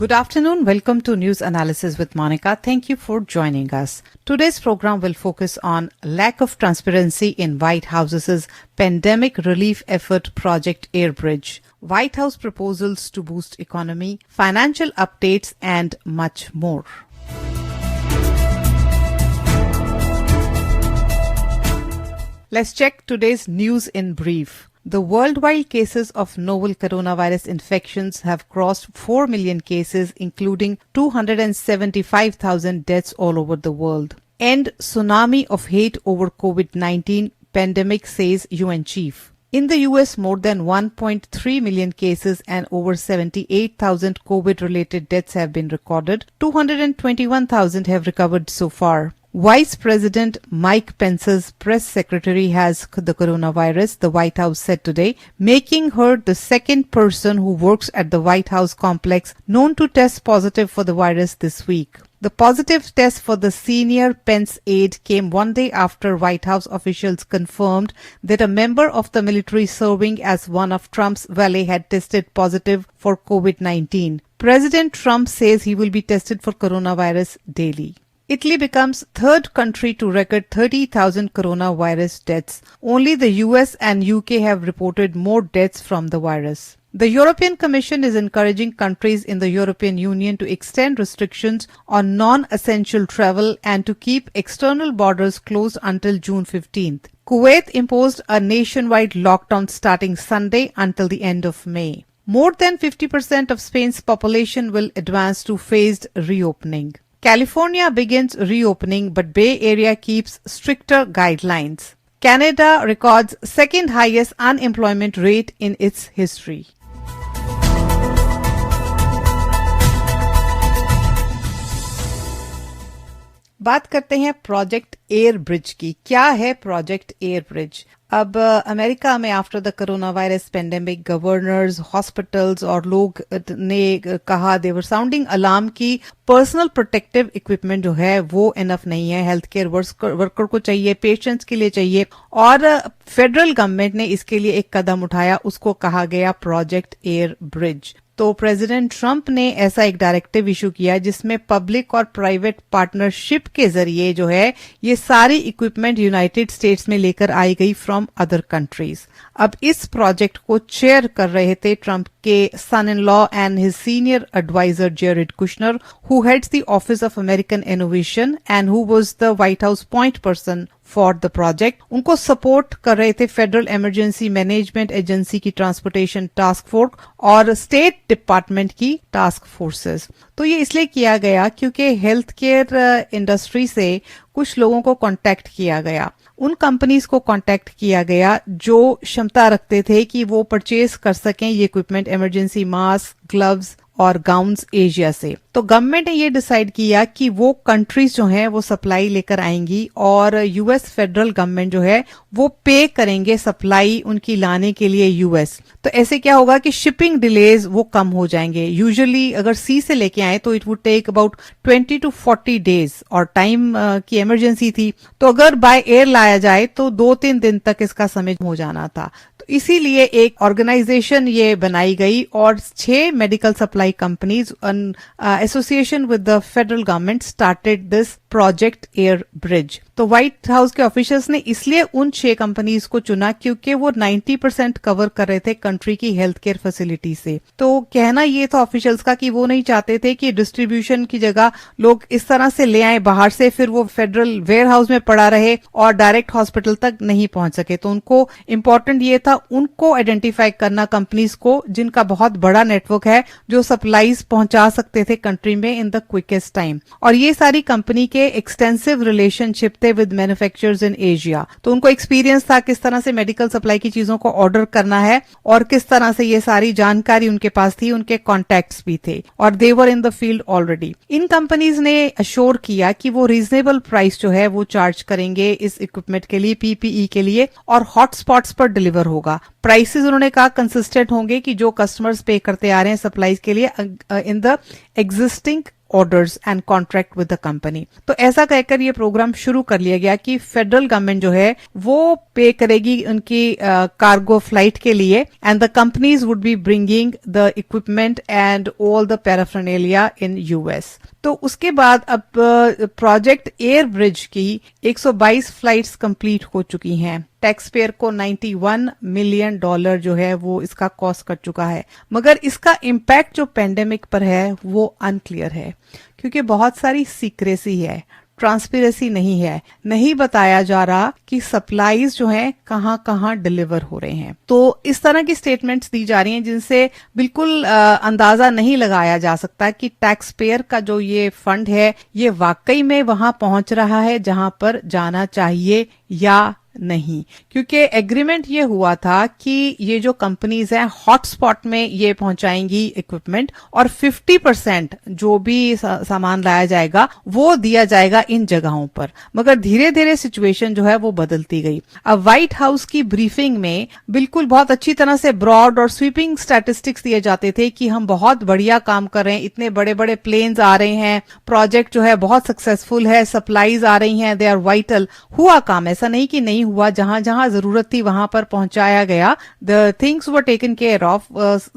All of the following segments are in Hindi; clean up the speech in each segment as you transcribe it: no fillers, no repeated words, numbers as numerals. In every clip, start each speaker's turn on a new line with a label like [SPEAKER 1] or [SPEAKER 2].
[SPEAKER 1] Good afternoon. Welcome to News Analysis with Monica. Thank you for joining us. Today's program will focus on lack of transparency in White House's pandemic relief effort Project Airbridge, White House proposals to boost economy, financial updates, and much more. Let's check today's news in brief. The worldwide cases of novel coronavirus infections have crossed 4 million cases, including 275,000 deaths all over the world. End tsunami of hate over COVID-19 pandemic, says UN chief. In the US, more than 1.3 million cases and over 78,000 COVID-related deaths have been recorded. 221,000 have recovered so far. Vice President Mike Pence's press secretary has the coronavirus, the White House said today, making her the second person who works at the White House complex known to test positive for the virus this week. The positive test for the senior Pence aide came one day after White House officials confirmed that a member of the military serving as one of Trump's valet had tested positive for COVID-19. President Trump says he will be tested for coronavirus daily. Italy becomes third country to record 30,000 coronavirus deaths. Only the US and UK have reported more deaths from the virus. The European Commission is encouraging countries in the European Union to extend restrictions on non-essential travel and to keep external borders closed until June 15th. Kuwait imposed a nationwide lockdown starting Sunday until the end of May. More than 50% of Spain's population will advance to phased reopening. California begins reopening, but Bay Area keeps stricter guidelines. Canada records second highest unemployment rate in its history. बात करते हैं प्रोजेक्ट एयर ब्रिज की। क्या है प्रोजेक्ट एयर ब्रिज? अब अमेरिका में after the corona virus pandemic governors, hospitals और लोग ने कहा, दे वर साउंडिंग अलार्म की पर्सनल प्रोटेक्टिव इक्विपमेंट जो है वो इनफ नहीं है, हेल्थ केयर वर्कर को चाहिए, पेशेंट्स के लिए चाहिए, और फेडरल गवर्नमेंट ने इसके लिए एक कदम उठाया, उसको कहा गया प्रोजेक्ट एयर ब्रिज। तो प्रेसिडेंट ट्रंप ने ऐसा एक डायरेक्टिव इशू किया जिसमें पब्लिक और प्राइवेट पार्टनरशिप के जरिए जो है ये सारी इक्विपमेंट यूनाइटेड स्टेट्स में लेकर आई गई फ्रॉम अदर कंट्रीज। अब इस प्रोजेक्ट को चेयर कर रहे थे ट्रंप के son in law and his senior adviser Jared Kushner, who heads the Office of American Innovation and who was the White House point person for the project. उनको सपोर्ट कर रहे थे फेडरल इमरजेंसी मैनेजमेंट एजेंसी की ट्रांसपोर्टेशन टास्क फोर्स और स्टेट डिपार्टमेंट की टास्क फोर्सेस। तो ये इसलिए किया गया क्योंकि हेल्थ केयर इंडस्ट्री से कुछ लोगों को कांटेक्ट किया गया, उन कंपनीज को कांटेक्ट किया गया जो क्षमता रखते थे कि वो परचेज कर सकें ये इक्विपमेंट, इमरजेंसी मास्क, ग्लव्स और गाउन्स एशिया से। तो गवर्नमेंट ने ये डिसाइड किया कि वो कंट्रीज जो हैं वो सप्लाई लेकर आएंगी और यूएस फेडरल गवर्नमेंट जो है वो पे करेंगे सप्लाई उनकी लाने के लिए यूएस। तो ऐसे क्या होगा कि शिपिंग डिलेज वो कम हो जाएंगे। यूजुअली अगर सी से लेके आए तो it would take about 20 to 40 days और टाइम की इमरजेंसी थी, तो अगर बाय एयर लाया जाए तो 2-3 दिन तक इसका समय हो जाना था। तो इसीलिए एक ऑर्गेनाइजेशन ये बनाई गई और 6 medical supply companies association with the federal government started this project air bridge. तो व्हाइट हाउस के ऑफिशियल्स ने इसलिए उन 6 कंपनीज को चुना क्योंकि वो 90% कवर कर रहे थे कंट्री की हेल्थ केयर फैसिलिटी से। तो कहना ये था ऑफिशियल्स का कि वो नहीं चाहते थे कि डिस्ट्रीब्यूशन की जगह लोग इस तरह से ले आए बाहर से, फिर वो फेडरल वेयर हाउस में पड़ा रहे और डायरेक्ट हॉस्पिटल तक नहीं पहुंच सके। तो उनको इम्पोर्टेंट ये था उनको आइडेंटिफाई करना, कंपनीज को जिनका बहुत बड़ा नेटवर्क है, जो सप्लाईज पहुंचा सकते थे कंट्री में इन द क्विकेस्ट टाइम। और ये सारी कंपनी के एक्सटेंसिव रिलेशनशिप थे विद मैन्युफैक्चरर्स इन एशिया। तो उनको एक्सपीरियंस था किस तरह से मेडिकल सप्लाई की चीजों को ऑर्डर करना है और किस तरह से ये सारी जानकारी उनके पास थी, उनके कॉन्टैक्ट्स भी थे और they were in the field already. इन कंपनीज ने अश्योर किया कि वो रीजनेबल प्राइस जो है वो चार्ज करेंगे इस इक्विपमेंट के लिए, पीपीई के लिए, और हॉटस्पॉट्स पर डिलीवर होगा। प्राइसेस उन्होंने कहा कंसिस्टेंट होंगे कि जो कस्टमर्स पे करते आ रहे हैं सप्लाईज के लिए in the existing orders and contract with the company. तो ऐसा कहकर ये प्रोग्राम शुरू कर लिया गया कि फेडरल गवर्नमेंट जो है वो पे करेगी उनकी कार्गो फ्लाइट के लिए and the companies would be bringing the equipment and all the paraphernalia in US. तो उसके बाद अब प्रोजेक्ट एयर ब्रिज की 122 फ्लाइट्स कंप्लीट हो चुकी हैं। टैक्स पेयर को $91 मिलियन जो है वो इसका कॉस्ट कर चुका है, मगर इसका इम्पैक्ट जो पेंडेमिक पर है वो अनक्लियर है क्योंकि बहुत सारी सीक्रेसी है, ट्रांसपेरेंसी नहीं है, नहीं बताया जा रहा कि सप्लाईज जो हैं कहां कहां डिलीवर हो रहे हैं। तो इस तरह की स्टेटमेंट्स दी जा रही हैं जिनसे बिल्कुल अंदाजा नहीं लगाया जा सकता कि टैक्स पेयर का जो ये फंड है ये वाकई में वहां पहुंच रहा है जहां पर जाना चाहिए या नहीं, क्योंकि एग्रीमेंट ये हुआ था कि ये जो कंपनीज हैं हॉटस्पॉट में ये पहुंचाएंगी इक्विपमेंट और 50% जो भी सामान लाया जाएगा वो दिया जाएगा इन जगहों पर। मगर धीरे धीरे सिचुएशन जो है वो बदलती गई। अब व्हाइट हाउस की ब्रीफिंग में बिल्कुल बहुत अच्छी तरह से ब्रॉड और स्वीपिंग स्टैटिस्टिक्स दिए जाते थे कि हम बहुत बढ़िया काम कर रहे हैं, इतने बड़े बड़े प्लेन्स आ रहे हैं, प्रोजेक्ट जो है बहुत सक्सेसफुल है, सप्लाईज आ रही हैं, दे आर वाइटल। हुआ काम, ऐसा नहीं कि नहीं हुआ, जहां जहां जरूरत थी वहां पर पहुंचाया गया, the things were taken care of,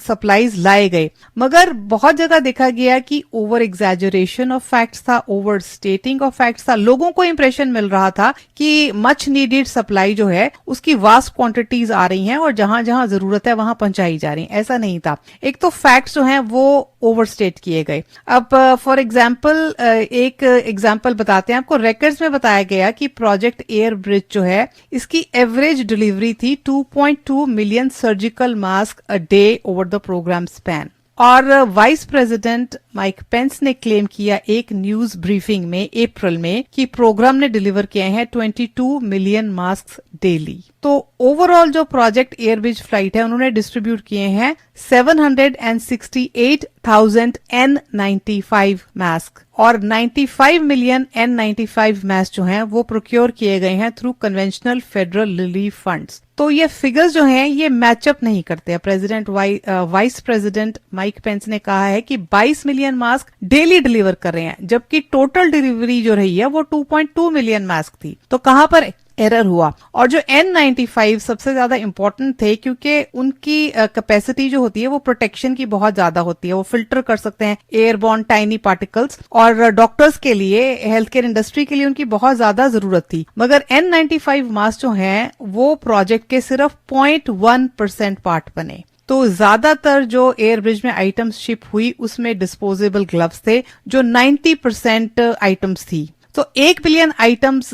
[SPEAKER 1] supplies लाए गए। मगर बहुत जगह देखा गया कि ओवर एग्जैजरेशन ऑफ फैक्ट्स था, ओवर स्टेटिंग ऑफ फैक्ट्स था। लोगों को इंप्रेशन मिल रहा था कि मच नीडेड सप्लाई जो है उसकी वास्ट क्वांटिटीज आ रही हैं और जहां जहां जरूरत है वहां पहुंचाई जा रही है। ऐसा नहीं था। एक तो फैक्ट्स जो हैं वो ओवरस्टेट किए गए। अब फॉर एग्जाम्पल एक एग्जाम्पल बताते हैं आपको। रिकॉर्ड्स में बताया गया कि प्रोजेक्ट एयर ब्रिज जो है इसकी एवरेज डिलीवरी थी 2.2 million surgical mask a day over the programme span. और वाइस प्रेसिडेंट माइक पेंस ने क्लेम किया एक न्यूज ब्रीफिंग में अप्रैल में कि प्रोग्राम ने डिलीवर किए हैं 22 मिलियन मास्क डेली। तो ओवरऑल जो प्रोजेक्ट एयरब्रिज फ्लाइट है उन्होंने डिस्ट्रीब्यूट किए हैं 768,000 N95 मास्क और 95 मिलियन N95 मास्क जो हैं वो प्रोक्योर किए गए हैं through conventional federal relief funds. तो ये फिगर्स जो हैं ये मैचअप नहीं करते। President vice president Mike Pence ने कहा है कि 22 मिलियन मास्क डेली डिलीवर कर रहे हैं, जबकि टोटल डिलीवरी जो रही है वो 2.2 मिलियन मास्क थी। तो कहां पर एरर हुआ? और जो N95 सबसे ज्यादा इंपॉर्टेंट थे क्योंकि उनकी कैपेसिटी जो होती है वो प्रोटेक्शन की बहुत ज्यादा होती है, वो फिल्टर कर सकते हैं एयरबॉर्न टाइनी पार्टिकल्स, और डॉक्टर्स के लिए, हेल्थ केयर इंडस्ट्री के लिए उनकी बहुत ज्यादा जरूरत थी। मगर N95 मास्क जो हैं वो प्रोजेक्ट के सिर्फ 0.1% पार्ट बने। तो ज्यादातर जो एयर ब्रिज में आइटम्स शिप हुई उसमें डिस्पोजेबल ग्लव्स थे जो 90% आइटम्स थी। तो 1 बिलियन आइटम्स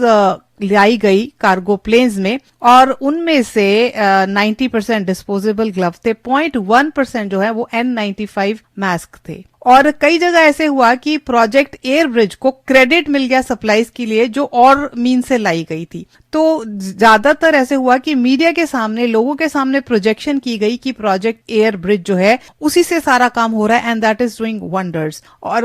[SPEAKER 1] लाई गई कार्गो प्लेन्स में और उनमें से 90% डिस्पोजेबल ग्लव थे, 0.1% जो है वो N95 मास्क थे। और कई जगह ऐसे हुआ कि प्रोजेक्ट एयर ब्रिज को क्रेडिट मिल गया सप्लाईज के लिए जो और मीन से लाई गई थी। तो ज्यादातर ऐसे हुआ कि मीडिया के सामने, लोगों के सामने प्रोजेक्शन की गई कि प्रोजेक्ट एयर ब्रिज जो है उसी से सारा काम हो रहा है and that is doing wonders. और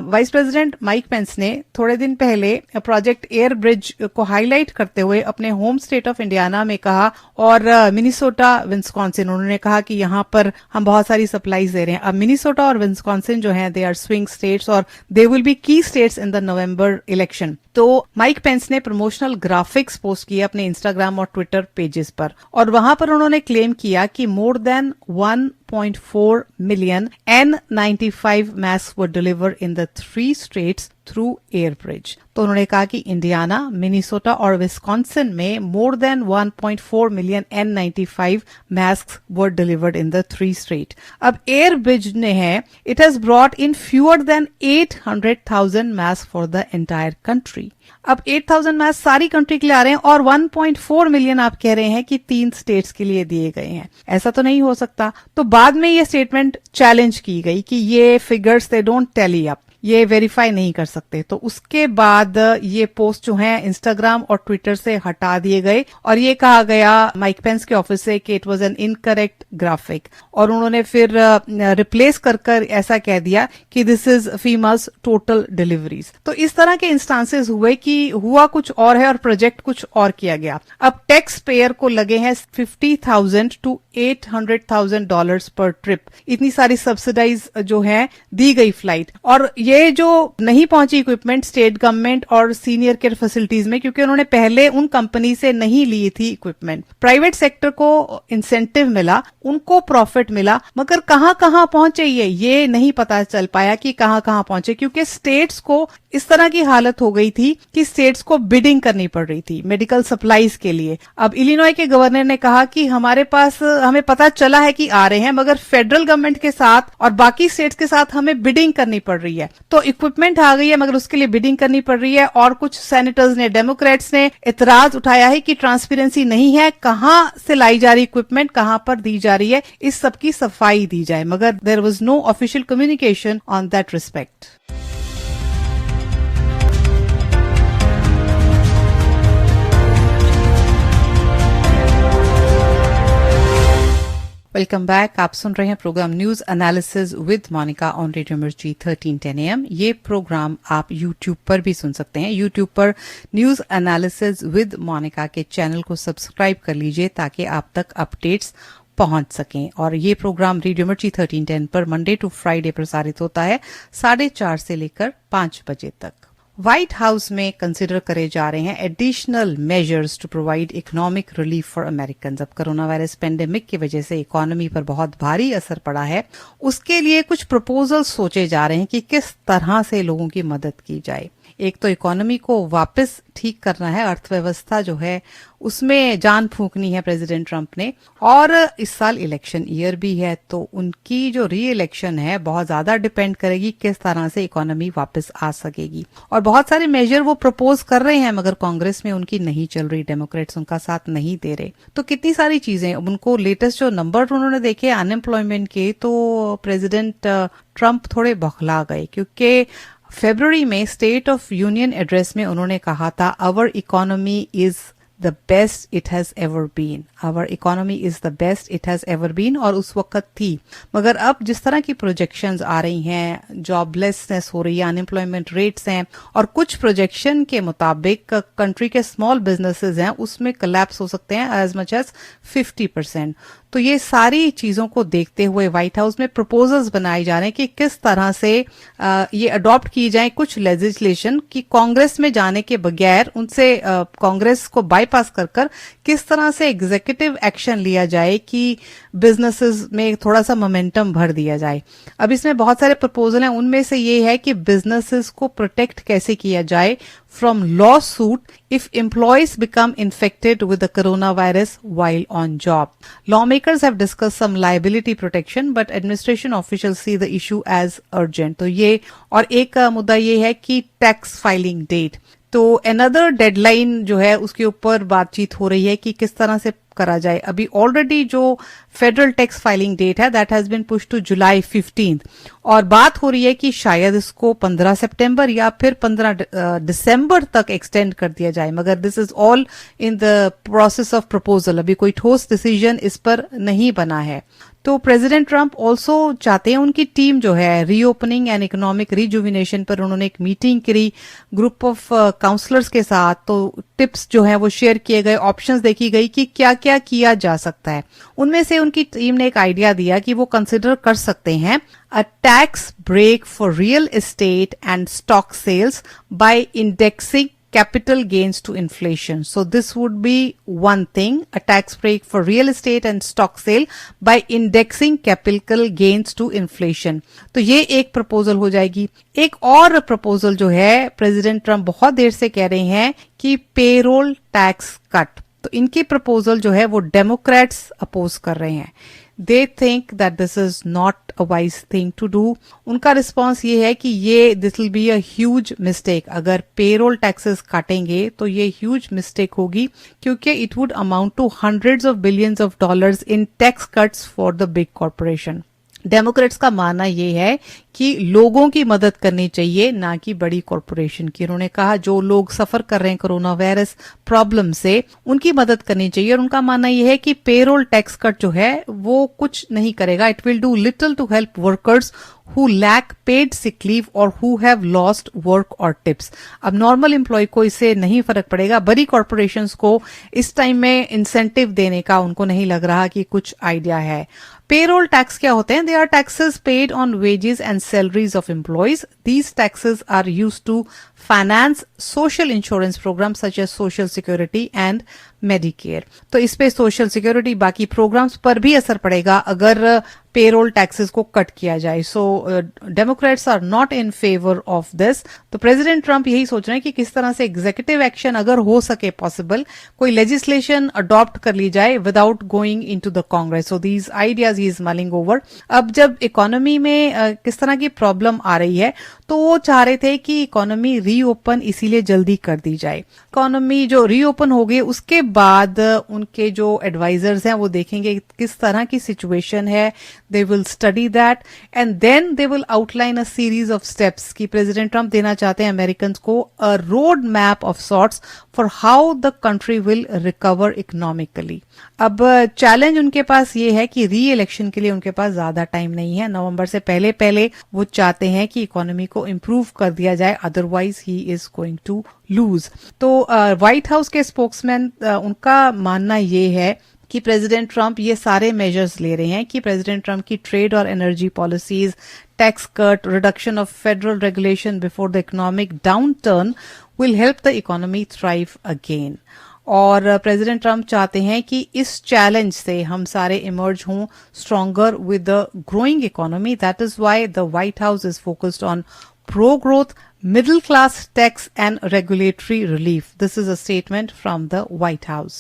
[SPEAKER 1] वाइस प्रेसिडेंट माइक पेंस ने थोड़े दिन पहले प्रोजेक्ट एयर ब्रिज को हाईलाइट करते हुए अपने होम स्टेट ऑफ इंडियाना में कहा और मिनीसोटा, विस्कॉन्सिन, उन्होंने कहा कि यहाँ पर हम बहुत सारी सप्लाईज दे रहे हैं। अब मिनीसोटा और विस्कॉन्सिन जो हैं दे आर स्विंग स्टेट्स और दे विल बी की states in the November election. तो माइक पेंस ने प्रमोशनल ग्राफिक्स पोस्ट किए अपने इंस्टाग्राम और ट्विटर पेजेस पर और वहां पर उन्होंने क्लेम किया कि more than 1.4 million N95 masks were delivered in the 3 states through air bridge। तो उन्होंने कहा कि इंडियाना, मिनीसोटा और विस्कॉन्सिन में more than 1.4 million N95 masks were delivered in the 3 states। अब एयर ब्रिज ने है, it has brought in fewer than 800,000 masks for the entire country। अब 8,000 मास्क सारी कंट्री के लिए आ रहे हैं और 1.4 मिलियन आप कह रहे हैं कि 3 स्टेट्स के लिए दिए गए हैं। ऐसा तो नहीं हो सकता। तो बाद में ये स्टेटमेंट चैलेंज की गई कि ये figures they don't tally up, ये वेरीफाई नहीं कर सकते। तो उसके बाद ये पोस्ट जो हैं इंस्टाग्राम और ट्विटर से हटा दिए गए और ये कहा गया माइक पेंस के ऑफिस से कि it was an incorrect graphic और उन्होंने फिर रिप्लेस कर ऐसा कह दिया कि दिस इज फीमा's टोटल डिलीवरीज। तो इस तरह के इंस्टांसेस हुए कि हुआ कुछ और है और प्रोजेक्ट कुछ और किया गया। अब टैक्स पेयर को लगे हैं $50,000 to $800,000 पर ट्रिप। इतनी सारी सब्सिडाइज जो है दी गई फ्लाइट और ये जो नहीं पहुंची इक्विपमेंट स्टेट गवर्नमेंट और सीनियर केयर फैसिलिटीज में, क्योंकि उन्होंने पहले उन कंपनी से नहीं ली थी इक्विपमेंट, प्राइवेट सेक्टर को इंसेंटिव मिला, उनको प्रॉफिट मिला, मगर कहां कहां पहुंचे ये नहीं पता चल पाया कि कहां कहां पहुंचे, क्योंकि स्टेट्स को इस तरह की हालत हो गई थी कि स्टेट्स को बिडिंग करनी पड़ रही थी मेडिकल सप्लाईज के लिए। अब इलिनॉय के गवर्नर ने कहा कि हमारे पास हमें पता चला है कि आ रहे हैं, मगर फेडरल गवर्नमेंट के साथ और बाकी स्टेट्स के साथ हमें बिडिंग करनी पड़ रही है। तो इक्विपमेंट आ गई है मगर उसके लिए बिडिंग करनी पड़ रही है। और कुछ सेनेटर्स ने, डेमोक्रेट्स ने इतराज उठाया है कि ट्रांसपेरेंसी नहीं है, कहां से लाई जा रही इक्विपमेंट, कहां पर दी जा रही है, इस सब की सफाई दी जाए, मगर there was no official communication on that respect. Welcome back. आप सुन रहे हैं programme news analysis with Monica on radio Mirchi 1310 AM। ये प्रोग्राम आप यूट्यूब पर भी सुन सकते हैं। यूट्यूब पर न्यूज एनालिसिस विद मोनिका के चैनल को सब्सक्राइब कर लीजिए ताकि आप तक अपडेट्स पहुंच सकें। और ये प्रोग्राम रेडियो मिर्ची 1310 पर मंडे टू फ्राइडे प्रसारित होता है 4:30 से लेकर 5 बजे तक। व्हाइट हाउस में कंसिडर करे जा रहे हैं additional measures to provide economic relief for Americans. अब कोरोना वायरस पेंडेमिक की वजह से इकोनॉमी पर बहुत भारी असर पड़ा है, उसके लिए कुछ प्रपोजल सोचे जा रहे हैं कि किस तरह से लोगों की मदद की जाए। एक तो इकोनॉमी को वापस ठीक करना है, अर्थव्यवस्था जो है उसमें जान फूंकनी है प्रेसिडेंट ट्रंप ने, और इस साल इलेक्शन ईयर भी है, तो उनकी जो री इलेक्शन है बहुत ज्यादा डिपेंड करेगी किस तरह से इकोनॉमी वापस आ सकेगी। और बहुत सारे मेजर वो प्रपोज कर रहे हैं मगर कांग्रेस में उनकी नहीं चल रही, डेमोक्रेट्स उनका साथ नहीं दे रहे। तो कितनी सारी चीजें, उनको लेटेस्ट जो नंबर उन्होंने देखे अनएम्प्लॉयमेंट के, तो प्रेसिडेंट ट्रंप थोड़े बौखला गए, क्योंकि फरवरी में स्टेट ऑफ यूनियन एड्रेस में उन्होंने कहा था our economy is the best it has ever been, our economy is the best it has ever been, और उस वक्त थी। मगर अब जिस तरह की प्रोजेक्शंस आ रही हैं, जॉबलेसनेस हो रही है, अनएम्प्लॉयमेंट रेट्स हैं, और कुछ प्रोजेक्शन के मुताबिक कंट्री के स्मॉल बिजनेसेस हैं उसमें कोलैप्स हो सकते हैं एज मच एज 50%। तो ये सारी चीजों को देखते हुए व्हाइट हाउस में प्रपोजल्स बनाए जा रहे हैं कि किस तरह से ये अडॉप्ट की जाए कुछ लेजिस्लेशन कि कांग्रेस में जाने के बगैर, उनसे कांग्रेस को बाईपास कर किस तरह से एग्जीक्यूटिव एक्शन लिया जाए कि बिजनेसेस में थोड़ा सा मोमेंटम भर दिया जाए। अब इसमें बहुत सारे प्रपोजल हैं, उनमें से ये है कि बिजनेसेस को प्रोटेक्ट कैसे किया जाए from lawsuit if employees become infected with the coronavirus while on job. Lawmakers have discussed some liability protection, but administration officials see the issue as urgent. तो ये और एक मुद्दा ये है कि टैक्स फाइलिंग डेट, तो अनदर डेडलाइन जो है उसके ऊपर बातचीत हो रही है कि किस तरह से करा जाए। अभी ऑलरेडी जो फेडरल टैक्स फाइलिंग डेट है that has been push to July 15, और बात हो रही है कि शायद इसको 15 सितंबर या फिर 15 दिसंबर तक एक्सटेंड कर दिया जाए, मगर this is all in the process of proposal. अभी कोई ठोस डिसीजन इस पर नहीं बना है। तो प्रेसिडेंट ट्रंप ऑल्सो चाहते हैं, उनकी टीम जो है रीओपनिंग एंड इकोनॉमिक रिजुविनेशन पर उन्होंने एक मीटिंग करी ग्रुप ऑफ काउंसलर्स के साथ, तो टिप्स जो है वो शेयर किए गए, ऑप्शंस देखी गई कि क्या क्या किया जा सकता है। उनमें से उनकी टीम ने एक आइडिया दिया कि वो कंसिडर कर सकते हैं a tax break for real estate and stock sales by indexing capital gains to inflation. So this would be one thing, a tax break for real estate and stock sale by indexing capital gains to inflation. तो ये एक प्रपोजल हो जाएगी। एक और प्रपोजल जो है प्रेसिडेंट ट्रंप बहुत देर से कह रहे हैं कि पेरोल टैक्स कट, तो इनकी प्रपोजल जो है वो डेमोक्रेट्स अपोज कर रहे हैं। They think that this is not a wise thing to do. उनका रिस्पॉन्स ये है कि ये this will be a huge mistake. अगर पेरोल टैक्सेस काटेंगे तो ये ह्यूज मिस्टेक होगी, क्योंकि it would amount to hundreds of billions of dollars in tax cuts for the big corporation. Democrats का मानना ये है कि लोगों की मदद करनी चाहिए, ना कि बड़ी कॉरपोरेशन की। उन्होंने कहा जो लोग सफर कर रहे हैं कोरोना वायरस प्रॉब्लम से, उनकी मदद करनी चाहिए। और उनका मानना ये है कि पेरोल टैक्स कट जो है वो कुछ नहीं करेगा, it will do little to help workers who lack paid sick leave or who have lost work or tips. अब नॉर्मल एम्प्लॉय को इससे नहीं फर्क पड़ेगा, बड़ी कॉर्पोरेशंस को इस टाइम में इंसेंटिव देने का उनको नहीं लग रहा कि कुछ आइडिया है। पेरोल टैक्स क्या होते हैं? They are taxes paid on wages and salaries of employees. These taxes are used to finance social insurance programs such as Social Security and Medicare. तो इस पे सोशल सिक्योरिटी बाकी प्रोग्राम्स पर भी असर पड़ेगा अगर पेरोल टैक्सेस को कट किया जाए. So Democrats are not in favour of this. तो प्रेसिडेंट ट्रंप यही सोच रहे हैं कि किस तरह से एग्जीक्यूटिव एक्शन अगर हो सके पॉसिबल, कोई लेजिस्लेशन अडॉप्ट कर ली जाए without going into the Congress. So these ideas he is mulling over. अब जब इकोनॉमी में किस तरह की प्रॉब्लम आ रही है तो वो चाह रहे थे कि इकोनॉमी रीओपन इसीलिए जल्दी कर दी जाए. इकोनॉमी जो रीओपन हो गई उसके बाद उनके जो एडवाइजर्स हैं वो देखेंगे किस तरह की सिचुएशन है. They will study that and then they will outline a series of steps कि प्रेसिडेंट ट्रंप देना चाहते हैं अमेरिकन को a road map of sorts for how the country will recover economically. अब चैलेंज उनके पास ये है कि री इलेक्शन के लिए उनके पास ज्यादा टाइम नहीं है. नवंबर से पहले पहले वो चाहते हैं कि इकोनॉमी को इम्प्रूव कर दिया जाए, otherwise he is going to lose. तो व्हाइट हाउस के स्पोक्समैन उनका मानना ये है कि प्रेसिडेंट ट्रंप ये सारे मेजर्स ले रहे हैं कि प्रेसिडेंट ट्रंप की ट्रेड और energy policies, tax cut, reduction of federal regulation before the economic downturn will help the economy thrive again. और प्रेसिडेंट ट्रंप चाहते हैं कि इस चैलेंज से हम सारे इमर्ज हों stronger with the growing economy. That is why the White house is focused on pro growth, middle class tax and regulatory relief. This is a statement from the White House.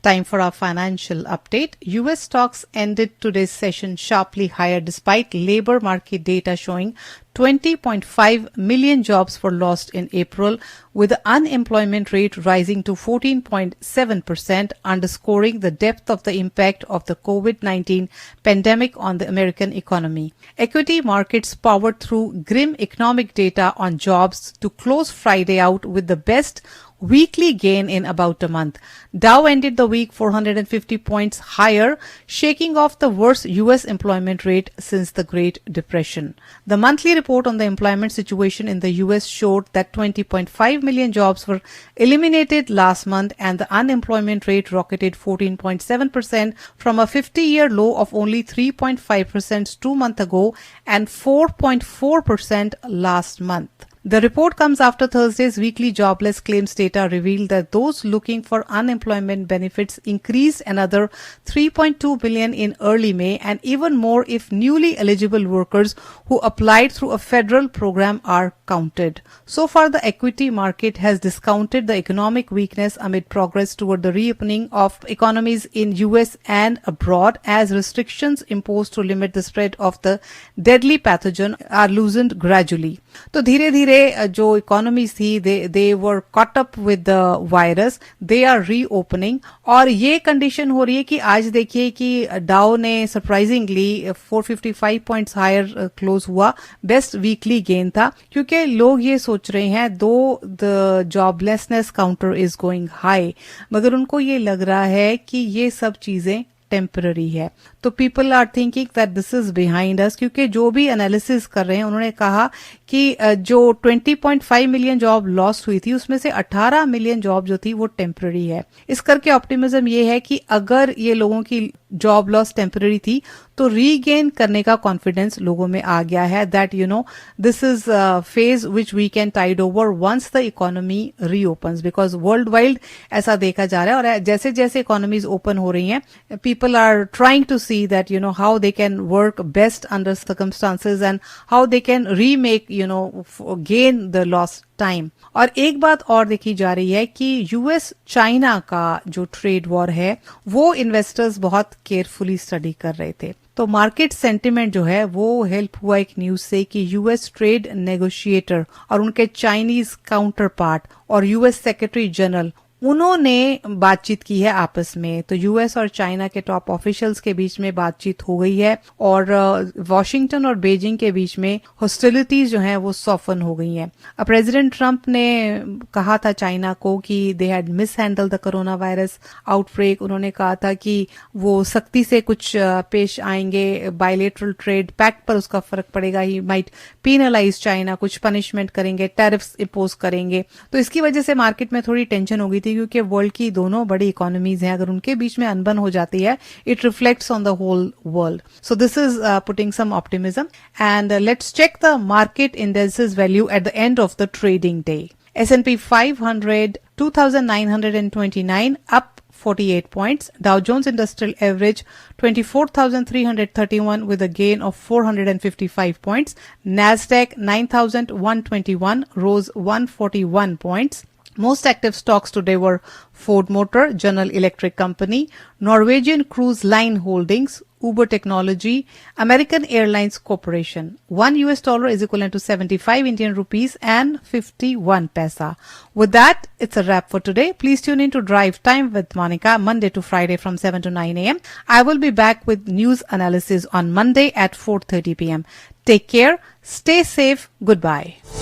[SPEAKER 1] Time for our financial update. US stocks ended today's session sharply higher despite labor market data showing 20.5 million jobs were lost in April, with the unemployment rate rising to 14.7%, underscoring the depth of the impact of the COVID-19 pandemic on the American economy. Equity markets powered through grim economic data on jobs to close Friday out with the best weekly gain in about a month. Dow ended the week 450 points higher, shaking off the worst U.S. employment rate since the Great Depression. The monthly report on the employment situation in the U.S. showed that 20.5 million jobs were eliminated last month and the unemployment rate rocketed 14.7% from a 50-year low of only 3.5% 2 months ago and 4.4% last month. The report comes after Thursday's weekly jobless claims data revealed that those looking for unemployment benefits increased another 3.2 million in early May, and even more if newly eligible workers who applied through a federal program are counted. So far, the equity market has discounted the economic weakness amid progress toward the reopening of economies in US and abroad as restrictions imposed to limit the spread of the deadly pathogen are loosened gradually. तो धीरे धीरे जो इकोनॉमीज थी they were caught up with the virus, they are reopening. और ये कंडीशन हो रही है कि आज देखिए कि डाउ ने सरप्राइजिंगली 455 पॉइंट्स हायर क्लोज हुआ, बेस्ट वीकली गेन था, क्योंकि लोग ये सोच रहे हैं दो the joblessness counter is going high, मगर उनको ये लग रहा है कि ये सब चीजें टेम्पररी है. तो people are thinking that this is behind us, क्योंकि जो भी एनालिसिस कर रहे हैं उन्होंने कहा कि जो 20.5 मिलियन जॉब लॉस्ट हुई थी उसमें से 18 मिलियन जॉब जो थी वो टेम्पररी है. इस करके ऑप्टिमिज्म ये है कि अगर ये लोगों की जॉब लॉस टेम्पररी थी तो रीगेन करने का कॉन्फिडेंस लोगों में आ गया है that this is phase which we can tide over once the economy reopens, because world wide ऐसा देखा जा रहा है. और जैसे जैसे इकोनॉमीज ओपन हो रही हैं, people are trying to see that how they can work best under circumstances and how they can remake gain the lost time. और एक बात और देखी जा रही है कि यूएस चाइना का जो ट्रेड वॉर है वो इन्वेस्टर्स बहुत केयरफुली स्टडी कर रहे थे. तो मार्केट सेंटिमेंट जो है वो हेल्प हुआ एक न्यूज से कि यूएस ट्रेड नेगोशिएटर और उनके चाइनीज काउंटर पार्ट और यूएस सेक्रेटरी जनरल उन्होंने बातचीत की है आपस में. तो यूएस और चाइना के टॉप ऑफिशियल्स के बीच में बातचीत हो गई है और वॉशिंगटन और बीजिंग के बीच में हॉस्टिलिटीज जो हैं वो सॉफन हो गई हैं. प्रेसिडेंट ट्रंप ने कहा था चाइना को कि they had miss handle the corona virus outbreak. उन्होंने कहा था कि वो सख्ती से कुछ पेश आएंगे, बायलेटरल ट्रेड पैक्ट पर उसका फर्क पड़ेगा, ही माइट पीनलाइज चाइना, कुछ पनिशमेंट करेंगे, टैरिफ्स इंपोज करेंगे. तो इसकी वजह से मार्केट में थोड़ी टेंशन हो गई थी है क्योंकि वर्ल्ड की दोनों बड़ी इकोनॉमीज हैं, अगर उनके बीच में अनबन हो जाती है it reflects on the whole world. So this is putting some optimism. And let's check the market indexes value at the end of the trading day. S&P 500 2,929 up 48 points. Dow Jones Industrial Average 24,331 with a gain of 455 points. Nasdaq 9,121 rose 141 points. Most active stocks today were Ford Motor, General Electric Company, Norwegian Cruise Line Holdings, Uber Technology, American Airlines Corporation. $1 is equivalent to 75 Indian rupees and 51 paisa. With that, it's a wrap for today. Please tune in to Drive Time with Monica Monday to Friday from 7 to 9 a.m. I will be back with news analysis on Monday at 4:30 p.m. Take care. Stay safe. Goodbye.